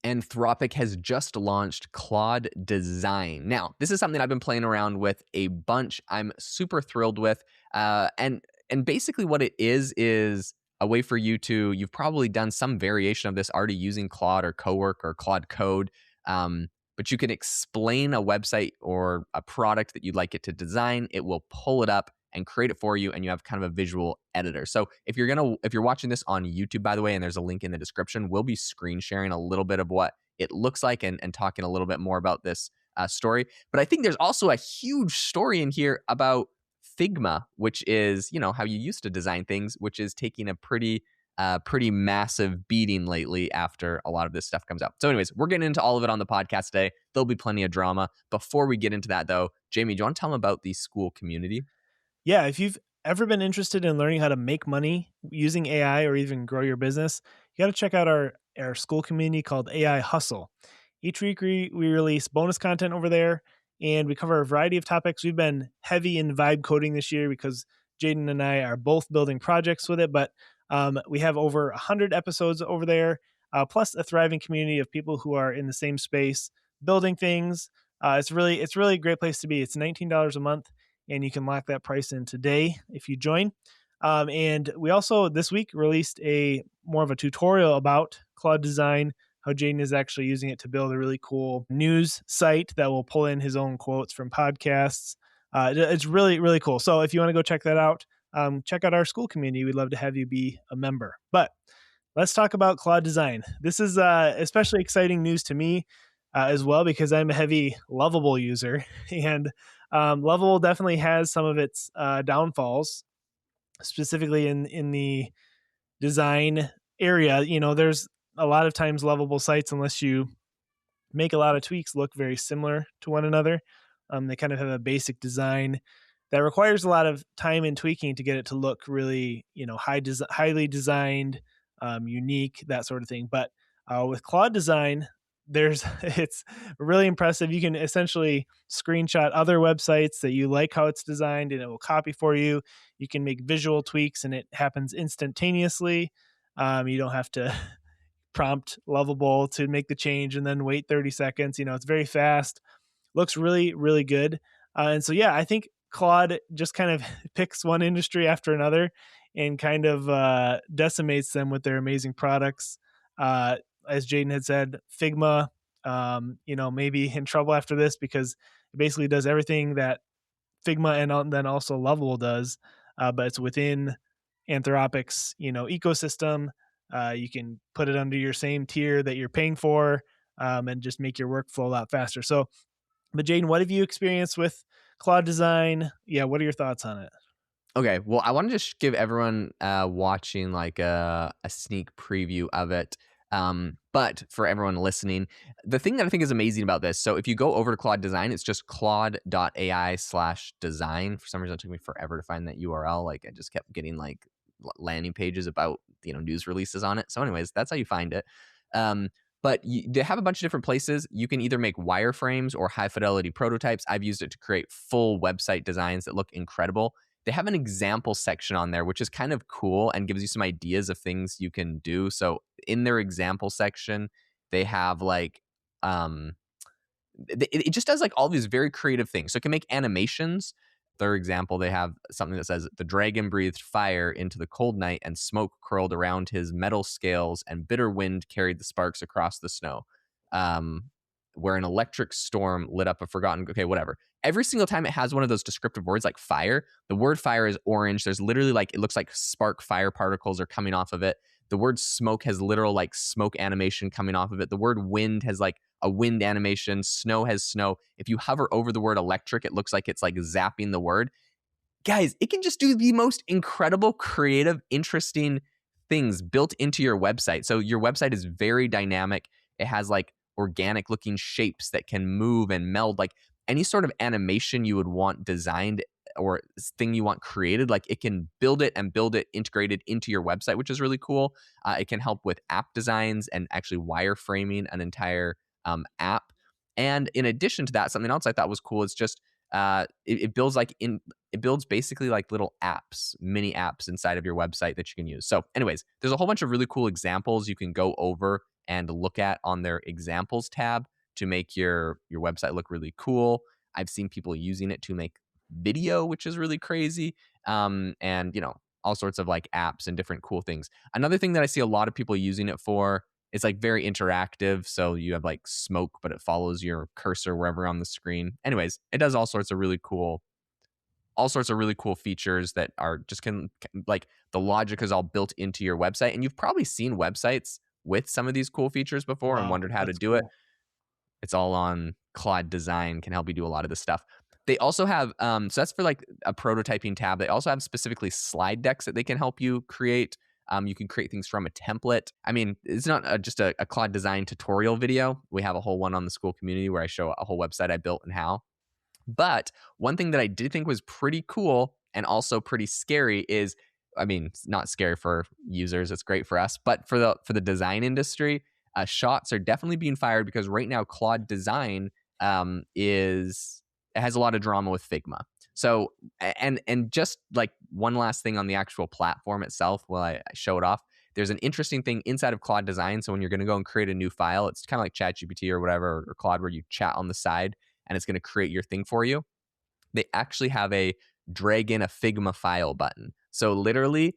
Anthropic has just launched Claude Design. Now, this is something I've been playing around with a bunch. I'm super thrilled with. And basically what it is a way for you to, you've probably done some variation of this already using Claude or Cowork or Claude Code. But you can explain a website or a product that you'd like it to design. It will pull it up and create it for you, and you have kind of a visual editor. So if you're watching this on YouTube, by the way, and there's a link in the description, we'll be screen sharing a little bit of what it looks like and talking a little bit more about this story. But I think there's also a huge story in here about Figma, which is, how you used to design things, which is taking a pretty massive beating lately after a lot of this stuff comes out. So anyways, we're getting into all of it on the podcast today. There'll be plenty of drama. Before we get into that though, Jamie, do you want to tell them about the Skool community? Yeah, if you've ever been interested in learning how to make money using AI or even grow your business, you got to check out our Skool community called AI Hustle. Each week we release bonus content over there, and we cover a variety of topics. We've been heavy in vibe coding this year because Jaden and I are both building projects with it, but we have over 100 episodes over there, plus a thriving community of people who are in the same space building things. It's really a great place to be. It's $19 a month, and you can lock that price in today if you join. And we also this week released more of a tutorial about Claude Design, how Jaden is actually using it to build a really cool news site that will pull in his own quotes from podcasts. It's really, really cool. So if you want to go check that out, check out our Skool community. We'd love to have you be a member. But let's talk about Claude Design. This is especially exciting news to me as well, because I'm a heavy Lovable user, and Lovable definitely has some of its downfalls, specifically in the design area. There's a lot of times Lovable sites, unless you make a lot of tweaks, look very similar to one another. They kind of have a basic design that requires a lot of time and tweaking to get it to look really, highly designed, unique, that sort of thing. But with Claude Design, it's really impressive. You can essentially screenshot other websites that you like how it's designed, and it will copy for you. You can make visual tweaks, and it happens instantaneously. You don't have to prompt Lovable to make the change and then wait 30 seconds. It's very fast. Looks really, really good. And so, yeah, I think Claude just kind of picks one industry after another and kind of decimates them with their amazing products. As Jaden had said, Figma, maybe in trouble after this because it basically does everything that Figma and then also Lovable does, but it's within Anthropic's, ecosystem. You can put it under your same tier that you're paying for, and just make your workflow a lot faster. So, but Jaden, what have you experienced with Claude Design? Yeah, what are your thoughts on it? Okay, well, I want to just give everyone watching like a sneak preview of it. But for everyone listening, the thing that I think is amazing about this, so if you go over to Claude Design, it's just claude.ai/design. For some reason, it took me forever to find that URL. Like I just kept getting like landing pages about, news releases on it. So anyways, that's how you find it. But they have a bunch of different places. You can either make wireframes or high fidelity prototypes. I've used it to create full website designs that look incredible. They have an example section on there, which is kind of cool and gives you some ideas of things you can do. So in their example section, they have like, it just does like all these very creative things. So it can make animations. Their example, they have something that says, the dragon breathed fire into the cold night and smoke curled around his metal scales and bitter wind carried the sparks across the snow. Where an electric storm lit up a forgotten, okay, whatever. Every single time it has one of those descriptive words like fire, the word fire is orange. There's literally like, it looks like spark fire particles are coming off of it. The word smoke has literal like smoke animation coming off of it. The word wind has like a wind animation. Snow has snow. If you hover over the word electric, it looks like it's like zapping the word. Guys, it can just do the most incredible, creative, interesting things built into your website. So your website is very dynamic. It has like organic looking shapes that can move and meld, like any sort of animation you would want designed or thing you want created, like it can build it and build it integrated into your website, which is really cool. It can help with app designs and actually wireframing an entire app. And in addition to that, something else I thought was cool is just it builds basically like little apps, mini apps inside of your website that you can use. So anyways, there's a whole bunch of really cool examples you can go over and look at on their examples tab to make your website look really cool. I've seen people using it to make video, which is really crazy. And all sorts of like apps and different cool things. Another thing that I see a lot of people using it for is like very interactive. So you have like smoke, but it follows your cursor wherever on the screen. Anyways, it does all sorts of really cool features that are just like the logic is all built into your website. And you've probably seen websites with some of these cool features before and Wow, wondered how to that's do it. cool. It's all on Claude Design, can help you do a lot of this stuff. They also have, so that's for like a prototyping tab. They also have specifically slide decks that they can help you create. You can create things from a template. I mean, it's not just a Claude Design tutorial video. We have a whole one on the school community where I show a whole website I built and how. But one thing that I did think was pretty cool and also pretty scary is, I mean, it's not scary for users, it's great for us, but for the design industry, shots are definitely being fired because right now Claude Design is it has a lot of drama with Figma. So and just like one last thing on the actual platform itself, while I show it off, there's an interesting thing inside of Claude Design. So when you're going to go and create a new file, it's kind of like ChatGPT or whatever or Claude, where you chat on the side and it's going to create your thing for you. They actually have a drag in a Figma file button. So literally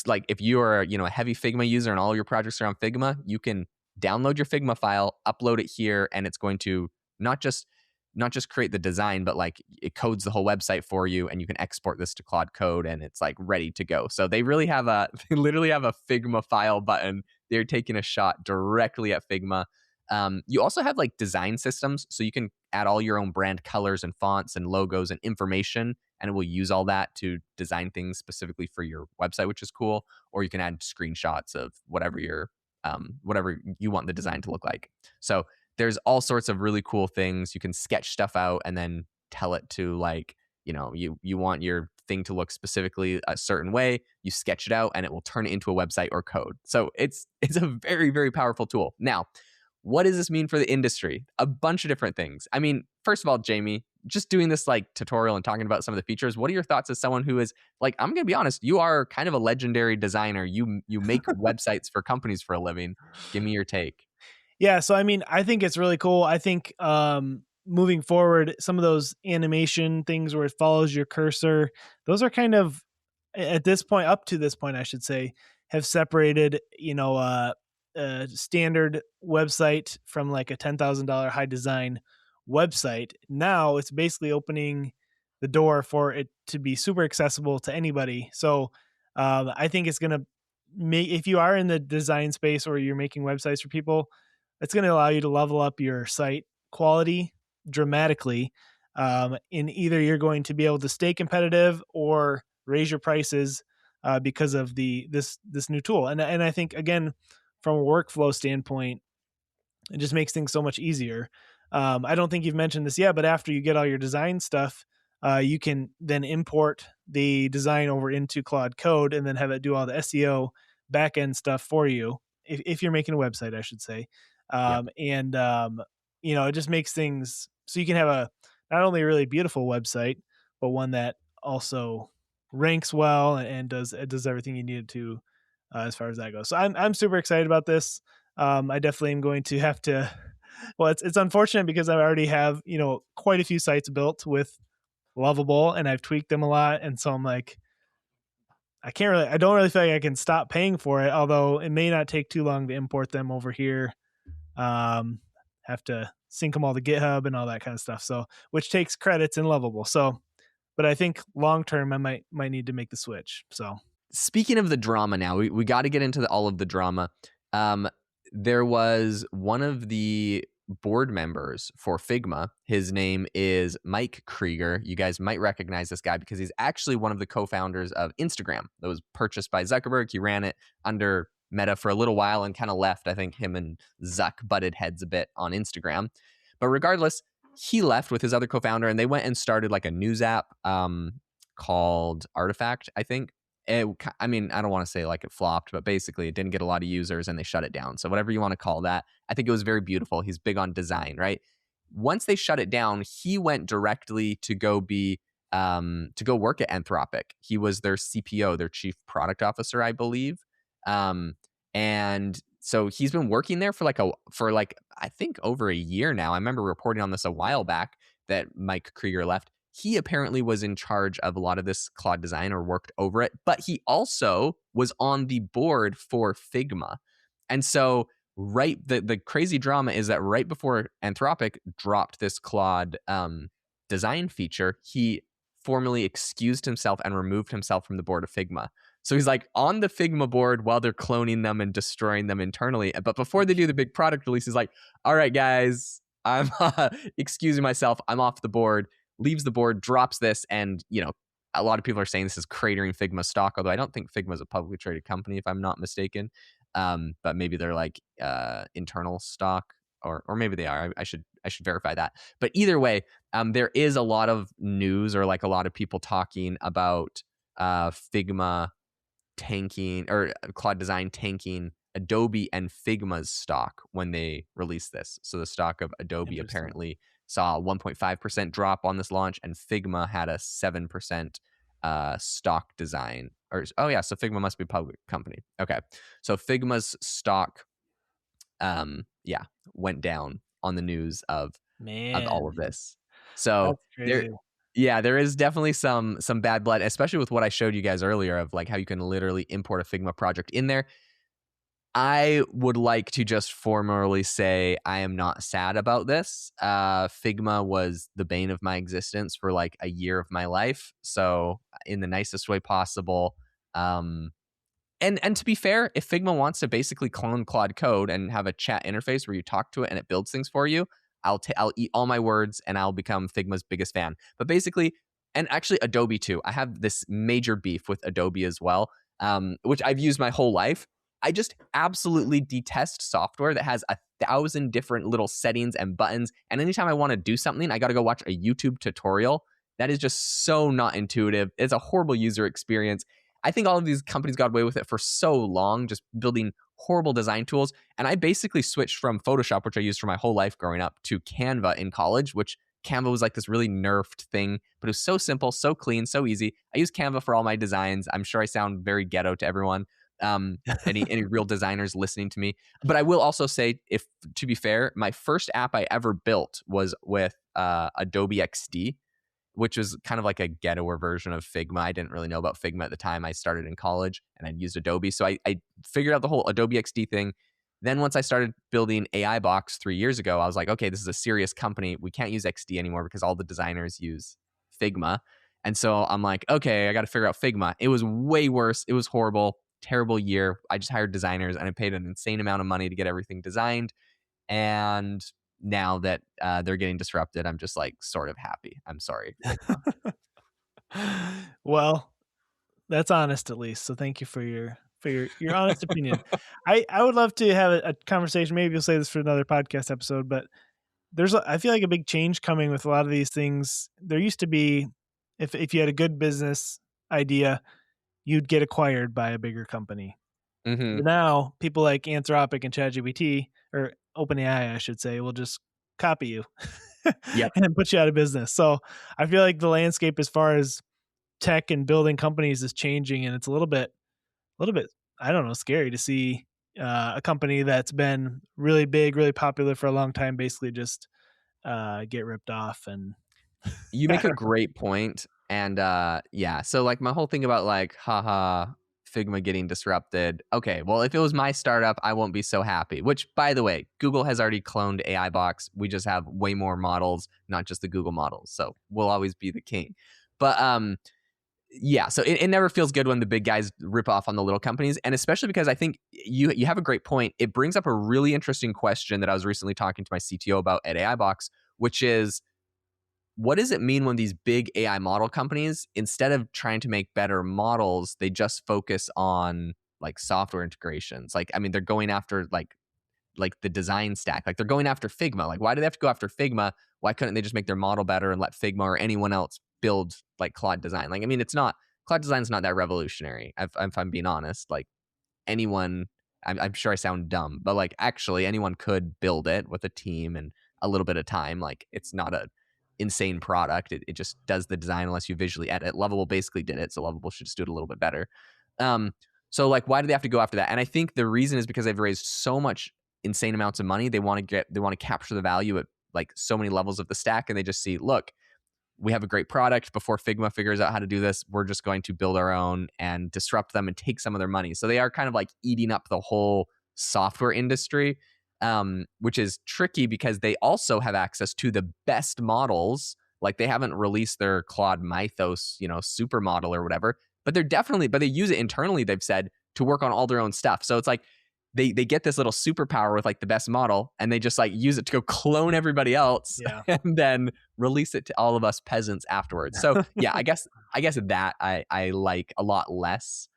like if you are a heavy Figma user and all your projects are on Figma, you can download your Figma file, upload it here, and it's going to not just not just create the design, but like it codes the whole website for you, and you can export this to Claude Code, and it's like ready to go. So they really have they literally have a Figma file button. They're taking a shot directly at Figma. You also have like design systems, so you can add all your own brand colors and fonts and logos and information, and it will use all that to design things specifically for your website, which is cool. Or you can add screenshots of whatever you want the design to look like. So there's all sorts of really cool things. You can sketch stuff out and then tell it to like, you want your thing to look specifically a certain way. You sketch it out and it will turn it into a website or code. So it's a very, very powerful tool. Now, what does this mean for the industry? A bunch of different things. I mean, first of all, Jamie, just doing this like tutorial and talking about some of the features, what are your thoughts as someone who is like, I'm going to be honest, you are kind of a legendary designer. You make websites for companies for a living. Give me your take. Yeah, so I mean, I think it's really cool. I think moving forward, some of those animation things where it follows your cursor, those are kind of at this point, up to this point, I should say, have separated, a standard website from like a $10,000 high design website. Now it's basically opening the door for it to be super accessible to anybody. So I think it's going to make, if you are in the design space or you're making websites for people, it's going to allow you to level up your site quality dramatically. In either you're going to be able to stay competitive or raise your prices because of this new tool. And I think again, from a workflow standpoint, it just makes things so much easier. I don't think you've mentioned this yet, but after you get all your design stuff, you can then import the design over into Claude Code and then have it do all the SEO backend stuff for you. If you're making a website, I should say, Yep. and it just makes things so you can have a not only a really beautiful website, but one that also ranks well and does everything you need to as far as that goes. So I'm super excited about this. I definitely am going to have to. Well, it's unfortunate because I already have quite a few sites built with Lovable, and I've tweaked them a lot, and so I'm like, I don't really feel like I can stop paying for it. Although it may not take too long to import them over here. Have to sync them all to GitHub and all that kind of stuff. So, which takes credits in Lovable. So, but I think long term, I might need to make the switch. So, Speaking of the drama now, we got to get into all of the drama. Um, there was one of the board members for Figma. His name is Mike Krieger. You guys might recognize this guy because he's actually one of the co-founders of Instagram that was purchased by Zuckerberg. He ran it under Meta for a little while and kind of left. I think him and Zuck butted heads a bit on Instagram. But regardless, he left with his other co-founder and they went and started like a news app called Artifact, I think. I mean, I don't want to say like it flopped, but basically it didn't get a lot of users and they shut it down. So whatever you want to call that, I think it was very beautiful. He's big on design, right? Once they shut it down, he went directly to go work at Anthropic. He was their CPO, their chief product officer, I believe. And So he's been working there for like I think over a year now. I remember reporting on this a while back that Mike Krieger left. He apparently was in charge of a lot of this Claude Design or worked over it, but he also was on the board for Figma. And so the crazy drama is that right before Anthropic dropped this Claude design feature, he formally excused himself and removed himself from the board of Figma. So he's like on the Figma board while they're cloning them and destroying them internally. But before they do the big product release, he's like, all right, guys, I'm excusing myself. I'm off the board, leaves the board, drops this. And, a lot of people are saying this is cratering Figma stock, although I don't think Figma is a publicly traded company, if I'm not mistaken. But maybe they're like internal stock, or maybe they are. I should verify that. But either way, there is a lot of news or like a lot of people talking about Figma tanking or Claude Design tanking Adobe and Figma's stock when they released this. So the stock of Adobe Interesting. apparently saw a 1.5% drop on this launch, and Figma had a 7% stock design. Or oh yeah, so Figma must be a public company. Okay, so Figma's stock, yeah, went down on the news of all of Man, this. So that's there crazy. yeah, there is definitely some bad blood, especially with what I showed you guys earlier of like how you can literally import a Figma project in there. I would like to just formally say I am not sad about this. Figma was the bane of my existence for like a year of my life. So in the nicest way possible. Um, and to be fair, if Figma wants to basically clone Claude Code and have a chat interface where you talk to it and it builds things for you, I'll eat all my words and I'll become Figma's biggest fan. But basically, and actually Adobe too. I have this major beef with Adobe as well, which I've used my whole life. I just absolutely detest software that has 1,000 different little settings and buttons. And anytime I want to do something, I got to go watch a YouTube tutorial. That is just so not intuitive. It's a horrible user experience. I think all of these companies got away with it for so long, just building horrible design tools. And I basically switched from Photoshop, which I used for my whole life growing up, to Canva in college, which Canva was like this really nerfed thing, but it was so simple, so clean, so easy. I use Canva for all my designs. I'm sure I sound very ghetto to everyone. Any real designers listening to me. But I will also say, if to be fair, my first app I ever built was with Adobe XD, which was kind of like a ghettoer version of Figma. I didn't really know about Figma at the time. I started in college and I'd used Adobe. So I figured out the whole Adobe XD thing. Then once I started building AI Box 3 years ago, I was like, okay, this is a serious company. We can't use XD anymore because all the designers use Figma. And so I'm like, okay, I got to figure out Figma. It was way worse. It was horrible, terrible year. I just hired designers and I paid an insane amount of money to get everything designed. And now that they're getting disrupted, I'm just like sort of happy. I'm sorry, Figma. Well, that's honest at least. So thank you for your honest opinion. I would love to have a conversation. Maybe you'll say this for another podcast episode, but I feel like a big change coming with a lot of these things. There used to be, if you had a good business idea, you'd get acquired by a bigger company. Hmm. But now people like Anthropic and ChatGPT, or OpenAI, I should say, will just copy you Yep. and put you out of business. So I feel like the landscape as far as tech and building companies is changing, and it's a little bit, I don't know, scary to see a company that's been really big, really popular for a long time, basically just get ripped off. And You I make a don't great point. And yeah, so like my whole thing about like, haha, Figma getting disrupted. Okay, well, if it was my startup, I won't be so happy. Which, by the way, Google has already cloned AI Box. We just have way more models, not just the Google models. So we'll always be the king. But yeah, so it never feels good when the big guys rip off on the little companies, and especially because I think you have a great point. It brings up a really interesting question that I was recently talking to my CTO about at AI Box, which is, what does it mean when these big AI model companies, instead of trying to make better models, they just focus on like software integrations? Like, I mean, they're going after like the design stack. Like they're going after Figma. Like, why do they have to go after Figma? Why couldn't they just make their model better and let Figma or anyone else build like Claude Design? Like, I mean, it's not Claude Design's not that revolutionary. If I'm being honest, like anyone, I'm sure I sound dumb, but like actually anyone could build it with a team and a little bit of time. Like it's not a insane product. It just does the design unless you visually edit. Lovable basically did it, so Lovable should just do it a little bit better. Um, So like, why do they have to go after that? And I think the reason is because they've raised so much insane amounts of money. They want to capture the value at like so many levels of the stack, and they just see, look, we have a great product. Before Figma figures out how to do this, we're just going to build our own and disrupt them and take some of their money. So they are kind of like eating up the whole software industry, which is tricky because they also have access to the best models. Like they haven't released their Claude Mythos, supermodel or whatever, but but they use it internally, they've said, to work on all their own stuff. So it's like they get this little superpower with like the best model, and they just like use it to go clone everybody else Yeah. and then release it to all of us peasants afterwards. So yeah, I guess that I like a lot less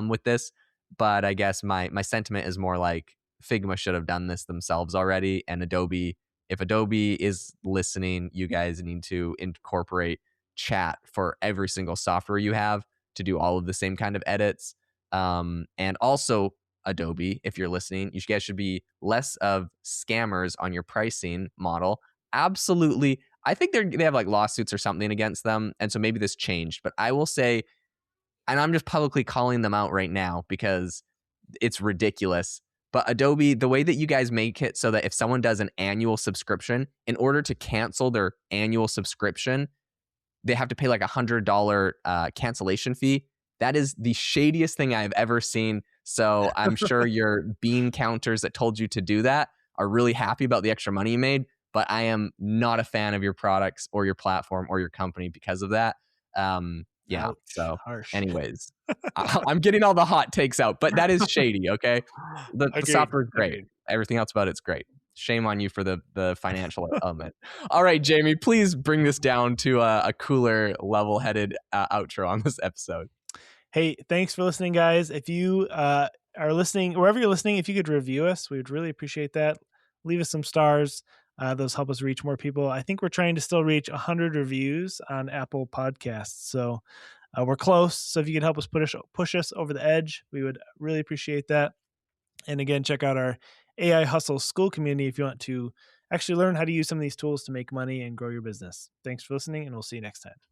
with this, but I guess my sentiment is more like Figma should have done this themselves already, and Adobe. If Adobe is listening, you guys need to incorporate chat for every single software you have to do all of the same kind of edits. And also Adobe, if you're listening, you guys should be less of scammers on your pricing model. Absolutely. I think they have like lawsuits or something against them. And so maybe this changed. But I will say, and I'm just publicly calling them out right now because it's ridiculous. But Adobe, the way that you guys make it so that if someone does an annual subscription, in order to cancel their annual subscription, they have to pay like $100 cancellation fee. That is the shadiest thing I've ever seen. So I'm sure your bean counters that told you to do that are really happy about the extra money you made. But I am not a fan of your products or your platform or your company because of that. Yeah. Ouch. So, Harsh. anyways, I'm getting all the hot takes out, but that is shady. Okay, the Agreed. software is great. Agreed. Everything else about it's great. Shame on you for the financial element. All right, Jamie, please bring this down to a cooler, level-headed outro on this episode. Hey, thanks for listening, guys. If you are listening, wherever you're listening, if you could review us, we would really appreciate that. Leave us some stars. Those help us reach more people. I think we're trying to still reach 100 reviews on Apple Podcasts. So we're close. So if you could help us push us over the edge, we would really appreciate that. And again, check out our AI Hustle School community if you want to actually learn how to use some of these tools to make money and grow your business. Thanks for listening, and we'll see you next time.